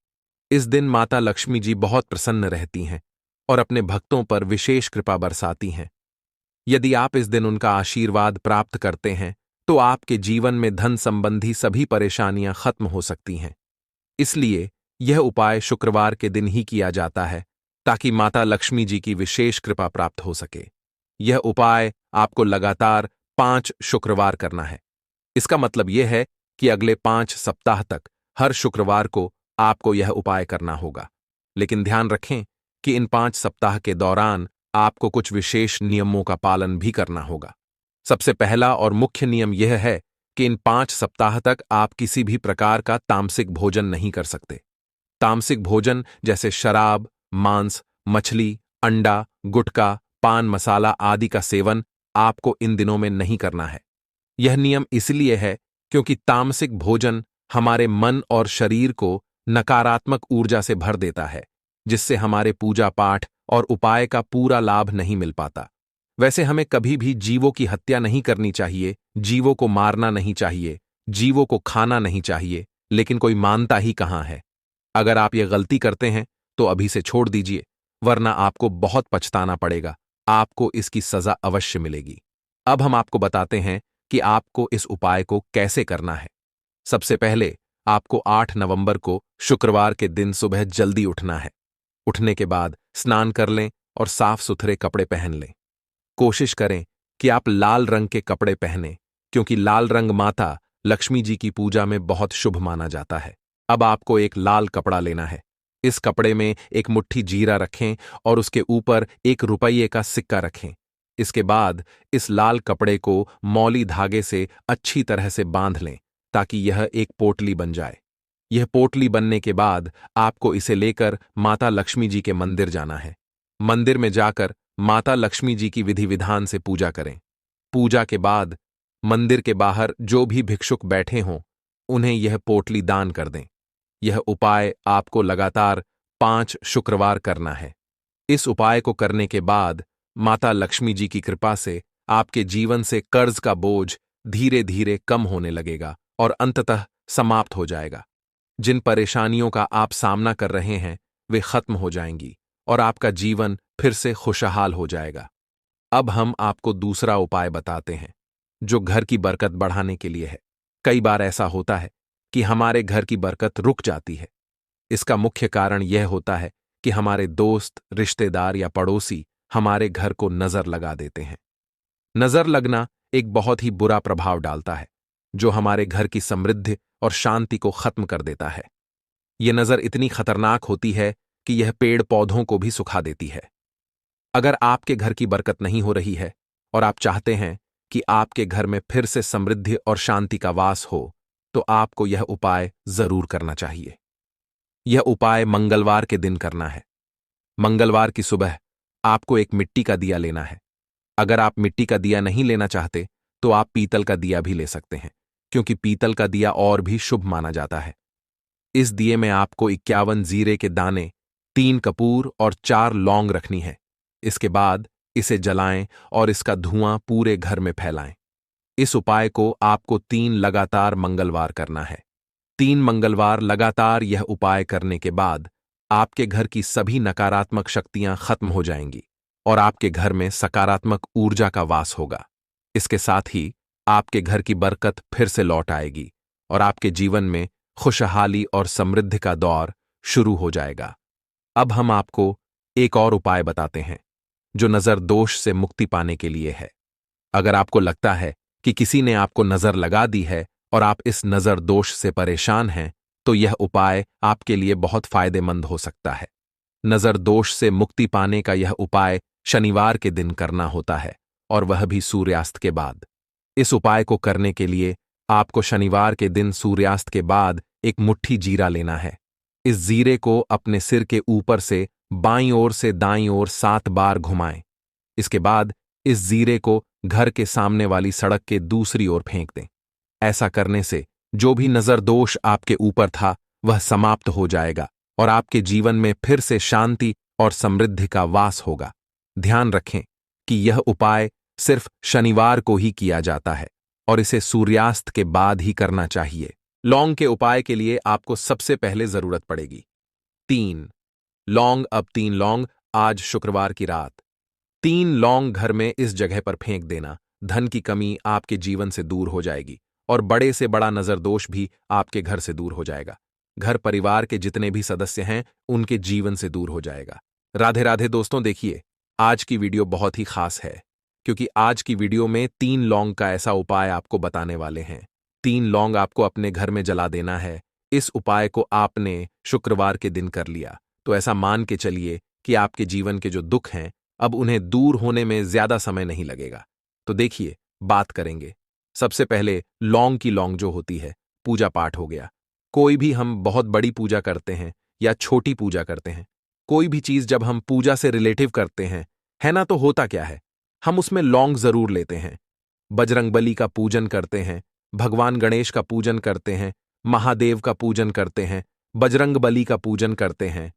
इस दिन माता लक्ष्मी जी बहुत प्रसन्न रहती हैं और अपने भक्तों पर विशेष कृपा बरसाती हैं। यदि आप इस दिन उनका आशीर्वाद प्राप्त करते हैं तो आपके जीवन में धन संबंधी सभी परेशानियां खत्म हो सकती हैं। इसलिए यह उपाय शुक्रवार के दिन ही किया जाता है ताकि माता लक्ष्मी जी की विशेष कृपा प्राप्त हो सके। यह उपाय आपको लगातार 5 शुक्रवार करना है। इसका मतलब यह है कि अगले 5 सप्ताह तक हर शुक्रवार को आपको यह उपाय करना होगा। लेकिन ध्यान रखें कि इन 5 सप्ताह के दौरान आपको कुछ विशेष नियमों का पालन भी करना होगा। सबसे पहला और मुख्य नियम यह है कि इन 5 सप्ताह तक आप किसी भी प्रकार का तामसिक भोजन नहीं कर सकते। तामसिक भोजन जैसे शराब, मांस, मछली, अंडा, गुटखा, पान मसाला आदि का सेवन आपको इन दिनों में नहीं करना है। यह नियम इसलिए है क्योंकि तामसिक भोजन हमारे मन और शरीर को नकारात्मक ऊर्जा से भर देता है, जिससे हमारे पूजा पाठ और उपाय का पूरा लाभ नहीं मिल पाता। वैसे हमें कभी भी जीवों की हत्या नहीं करनी चाहिए, जीवों को मारना नहीं चाहिए, जीवों को खाना नहीं चाहिए, लेकिन कोई मानता ही कहाँ है। अगर आप ये गलती करते हैं तो अभी से छोड़ दीजिए, वरना आपको बहुत पछताना पड़ेगा। आपको इसकी सजा अवश्य मिलेगी। अब हम आपको बताते हैं कि आपको इस उपाय को कैसे करना है। सबसे पहले आपको 8 नवंबर को शुक्रवार के दिन सुबह जल्दी उठना है। उठने के बाद स्नान कर लें और साफ सुथरे कपड़े पहन लें। कोशिश करें कि आप लाल रंग के कपड़े पहनें, क्योंकि लाल रंग माता लक्ष्मी जी की पूजा में बहुत शुभ माना जाता है। अब आपको एक लाल कपड़ा लेना है। इस कपड़े में एक मुट्ठी जीरा रखें और उसके ऊपर 1 रुपये का सिक्का रखें। इसके बाद इस लाल कपड़े को मौली धागे से अच्छी तरह से बांध लें, ताकि यह एक पोटली बन जाए। यह पोटली बनने के बाद आपको इसे लेकर माता लक्ष्मी जी के मंदिर जाना है। मंदिर में जाकर माता लक्ष्मी जी की विधि विधान से पूजा करें। पूजा के बाद मंदिर के बाहर जो भी भिक्षुक बैठे हों, उन्हें यह पोटली दान कर दें। यह उपाय आपको लगातार 5 शुक्रवार करना है। इस उपाय को करने के बाद माता लक्ष्मी जी की कृपा से आपके जीवन से कर्ज का बोझ धीरे धीरे कम होने लगेगा और अंततः समाप्त हो जाएगा। जिन परेशानियों का आप सामना कर रहे हैं वे खत्म हो जाएंगी और आपका जीवन फिर से खुशहाल हो जाएगा। अब हम आपको दूसरा उपाय बताते हैं, जो घर की बरकत बढ़ाने के लिए है। कई बार ऐसा होता है कि हमारे घर की बरकत रुक जाती है। इसका मुख्य कारण यह होता है कि हमारे दोस्त, रिश्तेदार या पड़ोसी हमारे घर को नजर लगा देते हैं। नजर लगना एक बहुत ही बुरा प्रभाव डालता है, जो हमारे घर की समृद्धि और शांति को खत्म कर देता है। यह नजर इतनी खतरनाक होती है कि यह पेड़ पौधों को भी सुखा देती है। अगर आपके घर की बरकत नहीं हो रही है और आप चाहते हैं कि आपके घर में फिर से समृद्धि और शांति का वास हो, तो आपको यह उपाय जरूर करना चाहिए। यह उपाय मंगलवार के दिन करना है। मंगलवार की सुबह आपको एक मिट्टी का दिया लेना है। अगर आप मिट्टी का दिया नहीं लेना चाहते तो आप पीतल का दिया भी ले सकते हैं, क्योंकि पीतल का दिया और भी शुभ माना जाता है। इस दिए में आपको 51 जीरे के दाने, 3 कपूर और 4 लौंग रखनी है। इसके बाद इसे जलाएं और इसका धुआं पूरे घर में फैलाएं। इस उपाय को आपको 3 लगातार मंगलवार करना है। 3 मंगलवार लगातार यह उपाय करने के बाद आपके घर की सभी नकारात्मक शक्तियां खत्म हो जाएंगी और आपके घर में सकारात्मक ऊर्जा का वास होगा। इसके साथ ही आपके घर की बरकत फिर से लौट आएगी और आपके जीवन में खुशहाली और समृद्धि का दौर शुरू हो जाएगा। अब हम आपको एक और उपाय बताते हैं, जो नजर दोष से मुक्ति पाने के लिए है। अगर आपको लगता है कि किसी ने आपको नजर लगा दी है और आप इस नजर दोष से परेशान हैं, तो यह उपाय आपके लिए बहुत फायदेमंद हो सकता है। नजर दोष से मुक्ति पाने का यह उपाय शनिवार के दिन करना होता है, और वह भी सूर्यास्त के बाद। इस उपाय को करने के लिए आपको शनिवार के दिन सूर्यास्त के बाद एक मुट्ठी जीरा लेना है। इस जीरे को अपने सिर के ऊपर से बाईं ओर से दाईं ओर 7 बार घुमाएं। इसके बाद इस जीरे को घर के सामने वाली सड़क के दूसरी ओर फेंक दें। ऐसा करने से जो भी नजर दोष आपके ऊपर था वह समाप्त हो जाएगा और आपके जीवन में फिर से शांति और समृद्धि का वास होगा। ध्यान रखें कि यह उपाय सिर्फ शनिवार को ही किया जाता है और इसे सूर्यास्त के बाद ही करना चाहिए। लौंग के उपाय के लिए आपको सबसे पहले जरूरत पड़ेगी 3 लौंग। अब 3 लौंग आज शुक्रवार की रात 3 लौंग घर में इस जगह पर फेंक देना। धन की कमी आपके जीवन से दूर हो जाएगी और बड़े से बड़ा नजर दोष भी आपके घर से दूर हो जाएगा। घर परिवार के जितने भी सदस्य हैं उनके जीवन से दूर हो जाएगा। राधे राधे दोस्तों, देखिए आज की वीडियो बहुत ही खास है, क्योंकि आज की वीडियो में 3 लौंग का ऐसा उपाय आपको बताने वाले हैं। 3 लौंग आपको अपने घर में जला देना है। इस उपाय को आपने शुक्रवार के दिन कर लिया तो ऐसा मान के चलिए कि आपके जीवन के जो दुख हैं अब उन्हें दूर होने में ज्यादा समय नहीं लगेगा। तो देखिए, बात करेंगे। सबसे पहले लौंग की लौंग जो होती है, पूजा पाठ हो गया। कोई भी हम बहुत बड़ी पूजा करते हैं या छोटी पूजा करते हैं, कोई भी चीज जब हम पूजा से रिलेटिव करते हैं, है ना, तो होता क्या है, हम उसमें लौंग जरूर लेते हैं। बजरंगबली का पूजन करते हैं, भगवान गणेश का पूजन करते हैं, महादेव का पूजन करते हैं, बजरंगबली का पूजन करते हैं।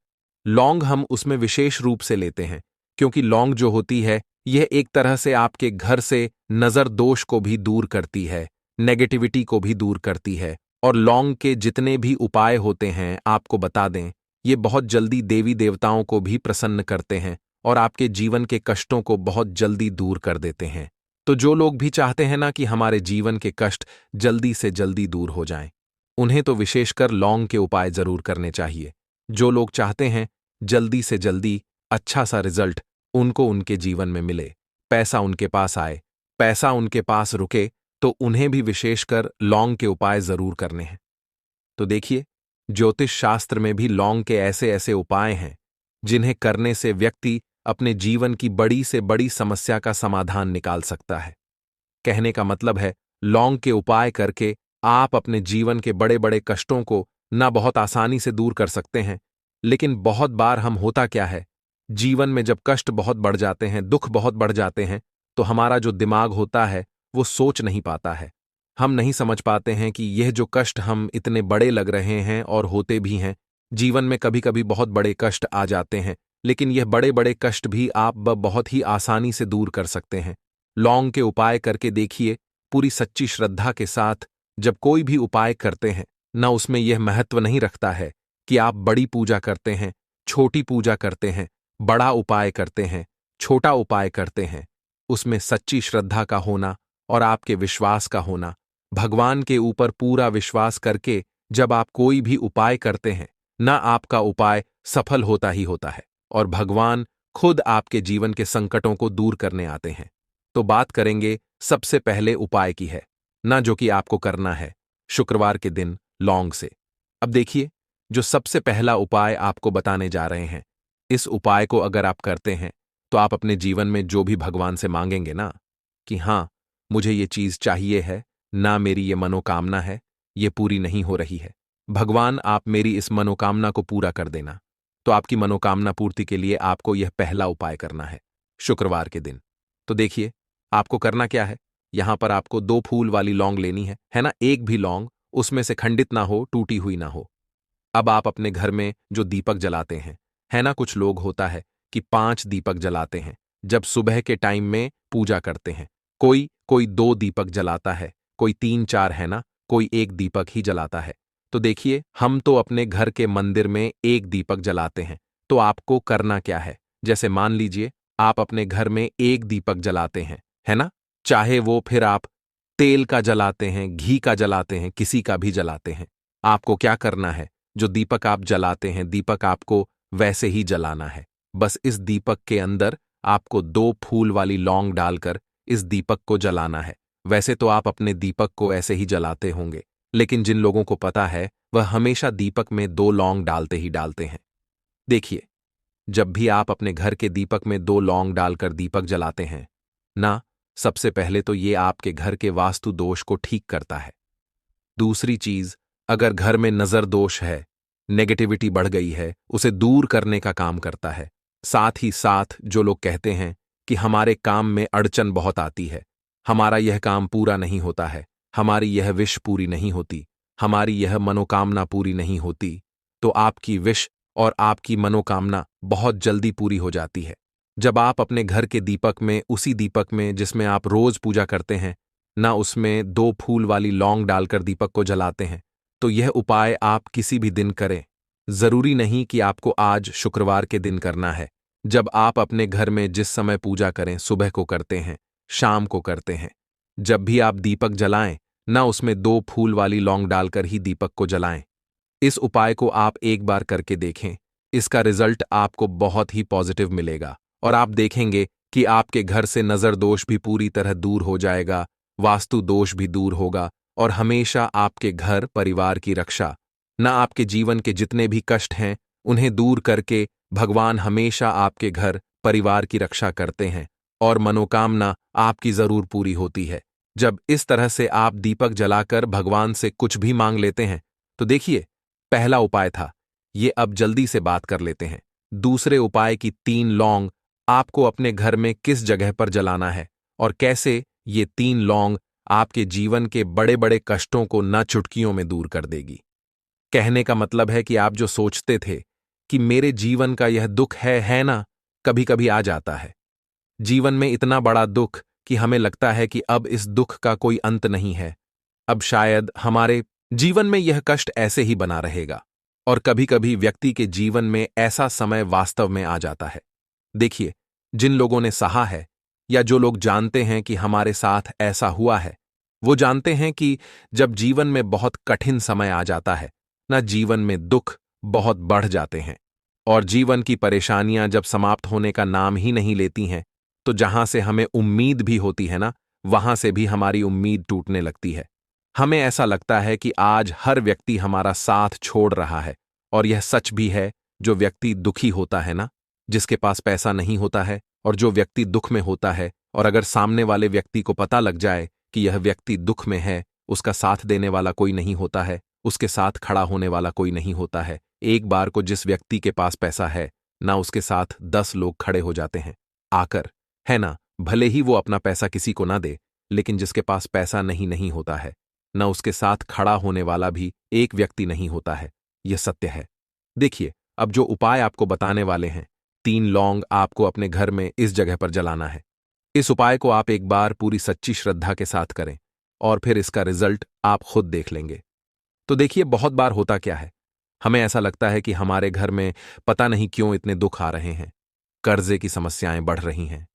लौंग हम उसमें विशेष रूप से लेते हैं, क्योंकि लौंग जो होती है यह एक तरह से आपके घर से नजर दोष को भी दूर करती है, नेगेटिविटी को भी दूर करती है। और लौंग के जितने भी उपाय होते हैं आपको बता दें, ये बहुत जल्दी देवी देवताओं को भी प्रसन्न करते हैं और आपके जीवन के कष्टों को बहुत जल्दी दूर कर देते हैं। तो जो लोग भी चाहते हैं ना कि हमारे जीवन के कष्ट जल्दी से जल्दी दूर हो जाएं, उन्हें तो विशेषकर लौंग के उपाय जरूर करने चाहिए। जो लोग चाहते हैं जल्दी से जल्दी अच्छा सा रिजल्ट उनको उनके जीवन में मिले, पैसा उनके पास आए, पैसा उनके पास रुके, तो उन्हें भी विशेषकर लौंग के उपाय जरूर करने हैं। तो देखिए, ज्योतिष शास्त्र में भी लौंग के ऐसे ऐसे उपाय हैं जिन्हें करने से व्यक्ति अपने जीवन की बड़ी से बड़ी समस्या का समाधान निकाल सकता है। कहने का मतलब है, लौंग के उपाय करके आप अपने जीवन के बड़े बड़े कष्टों को ना बहुत आसानी से दूर कर सकते हैं। लेकिन बहुत बार हम होता क्या है, जीवन में जब कष्ट बहुत बढ़ जाते हैं, दुख बहुत बढ़ जाते हैं, तो हमारा जो दिमाग होता है वो सोच नहीं पाता है। हम नहीं समझ पाते हैं कि यह जो कष्ट हम इतने बड़े लग रहे हैं और होते भी हैं। जीवन में कभी कभी बहुत बड़े कष्ट आ जाते हैं, लेकिन यह बड़े बड़े कष्ट भी आप बहुत ही आसानी से दूर कर सकते हैं। लौंग के उपाय करके देखिए, पूरी सच्ची श्रद्धा के साथ जब कोई भी उपाय करते हैं ना, उसमें यह महत्व नहीं रखता है कि आप बड़ी पूजा करते हैं, छोटी पूजा करते हैं, बड़ा उपाय करते हैं, छोटा उपाय करते हैं। उसमें सच्ची श्रद्धा का होना और आपके विश्वास का होना, भगवान के ऊपर पूरा विश्वास करके जब आप कोई भी उपाय करते हैं ना, आपका उपाय सफल होता ही होता है और भगवान खुद आपके जीवन के संकटों को दूर करने आते हैं। तो बात करेंगे सबसे पहले उपाय की है ना, जो कि आपको करना है शुक्रवार के दिन लौंग से। अब देखिए, जो सबसे पहला उपाय आपको बताने जा रहे हैं, इस उपाय को अगर आप करते हैं तो आप अपने जीवन में जो भी भगवान से मांगेंगे ना कि हाँ, मुझे ये चीज चाहिए है ना, मेरी ये मनोकामना है, ये पूरी नहीं हो रही है, भगवान आप मेरी इस मनोकामना को पूरा कर देना। तो आपकी मनोकामना पूर्ति के लिए आपको यह पहला उपाय करना है शुक्रवार के दिन। तो देखिए, आपको करना क्या है, यहां पर आपको 2 फूल वाली लौंग लेनी है ना। एक भी लौंग उसमें से खंडित ना हो, टूटी हुई ना हो। अब आप अपने घर में जो दीपक जलाते हैं, है ना, कुछ लोग होता है कि 5 दीपक जलाते हैं जब सुबह के टाइम में पूजा करते हैं। कोई कोई 2 दीपक जलाता है, कोई 3-4, है ना, कोई 1 दीपक ही जलाता है। तो देखिए, हम तो अपने घर के मंदिर में 1 दीपक जलाते हैं। तो आपको करना क्या है, जैसे मान लीजिए आप अपने घर में 1 दीपक जलाते हैं, है ना, चाहे वो फिर आप तेल का जलाते हैं, घी का जलाते हैं, किसी का भी जलाते हैं। आपको क्या करना है, जो दीपक आप जलाते हैं, दीपक आपको वैसे ही जलाना है। बस इस दीपक के अंदर आपको 2 फूल वाली लौंग डालकर इस दीपक को जलाना है। वैसे तो आप अपने दीपक को ऐसे ही जलाते होंगे, लेकिन जिन लोगों को पता है वह हमेशा दीपक में 2 लौंग डालते ही डालते हैं। देखिए, जब भी आप अपने घर के दीपक में 2 लौंग डालकर दीपक जलाते हैं ना, सबसे पहले तो ये आपके घर के वास्तु दोष को ठीक करता है। दूसरी चीज, अगर घर में नजर दोष है, नेगेटिविटी बढ़ गई है, उसे दूर करने का काम करता है। साथ ही साथ जो लोग कहते हैं कि हमारे काम में अड़चन बहुत आती है, हमारा यह काम पूरा नहीं होता है, हमारी यह विश पूरी नहीं होती, हमारी यह मनोकामना पूरी नहीं होती, तो आपकी विश और आपकी मनोकामना बहुत जल्दी पूरी हो जाती है जब आप अपने घर के दीपक में, उसी दीपक में जिसमें आप रोज पूजा करते हैं ना, उसमें 2 फूल वाली लौंग डालकर दीपक को जलाते हैं। तो यह उपाय आप किसी भी दिन करें, जरूरी नहीं कि आपको आज शुक्रवार के दिन करना है। जब आप अपने घर में जिस समय पूजा करें, सुबह को करते हैं, शाम को करते हैं, जब भी आप दीपक जलाएं ना, उसमें 2 फूल वाली लौंग डालकर ही दीपक को जलाएं। इस उपाय को आप एक बार करके देखें, इसका रिजल्ट आपको बहुत ही पॉजिटिव मिलेगा और आप देखेंगे कि आपके घर से नजर दोष भी पूरी तरह दूर हो जाएगा, वास्तु दोष भी दूर होगा और हमेशा आपके घर परिवार की रक्षा, ना आपके जीवन के जितने भी कष्ट हैं उन्हें दूर करके भगवान हमेशा आपके घर परिवार की रक्षा करते हैं और मनोकामना आपकी जरूर पूरी होती है। जब इस तरह से आप दीपक जलाकर भगवान से कुछ भी मांग लेते हैं, तो देखिए, पहला उपाय था ये, अब जल्दी से बात कर लेते हैं दूसरे उपाय की। 3 लौंग आपको अपने घर में किस जगह पर जलाना है और कैसे ये 3 लौंग आपके जीवन के बड़े बड़े कष्टों को न चुटकियों में दूर कर देगी। कहने का मतलब है कि आप जो सोचते थे कि मेरे जीवन का यह दुख है ना, कभी कभी आ जाता है। जीवन में इतना बड़ा दुख कि हमें लगता है कि अब इस दुख का कोई अंत नहीं है। अब शायद हमारे जीवन में यह कष्ट ऐसे ही बना रहेगा। और कभी कभी व्यक्ति के जीवन में ऐसा समय वास्तव में आ जाता है। देखिए, जिन लोगों ने सहा है या जो लोग जानते हैं कि हमारे साथ ऐसा हुआ है, वो जानते हैं कि जब जीवन में बहुत कठिन समय आ जाता है ना, जीवन में दुख बहुत बढ़ जाते हैं। और जीवन की परेशानियां जब समाप्त होने का नाम ही नहीं लेती हैं, तो जहां से हमें उम्मीद भी होती है ना, वहां से भी हमारी उम्मीद टूटने लगती है। हमें ऐसा लगता है कि आज हर व्यक्ति हमारा साथ छोड़ रहा है। और यह सच भी है। जो व्यक्ति दुखी होता है ना, जिसके पास पैसा नहीं होता है, और जो व्यक्ति दुख में होता है, और अगर सामने वाले व्यक्ति को पता लग जाए कि यह व्यक्ति दुख में है, उसका साथ देने वाला कोई नहीं होता है, उसके साथ खड़ा होने वाला कोई नहीं होता है। एक बार को जिस व्यक्ति के पास पैसा है ना, उसके साथ 10 लोग खड़े हो जाते हैं आकर, है ना। भले ही वो अपना पैसा किसी को ना दे, लेकिन जिसके पास पैसा नहीं होता है ना, उसके साथ खड़ा होने वाला भी एक व्यक्ति नहीं होता है। यह सत्य है। देखिए, अब जो उपाय आपको बताने वाले हैं, 3 लौंग आपको अपने घर में इस जगह पर जलाना है। इस उपाय को आप एक बार पूरी सच्ची श्रद्धा के साथ करें और फिर इसका रिजल्ट आप खुद देख लेंगे। तो देखिए, बहुत बार होता क्या है, हमें ऐसा लगता है कि हमारे घर में पता नहीं क्यों इतने दुख आ रहे हैं, कर्जे की समस्याएं बढ़ रही हैं,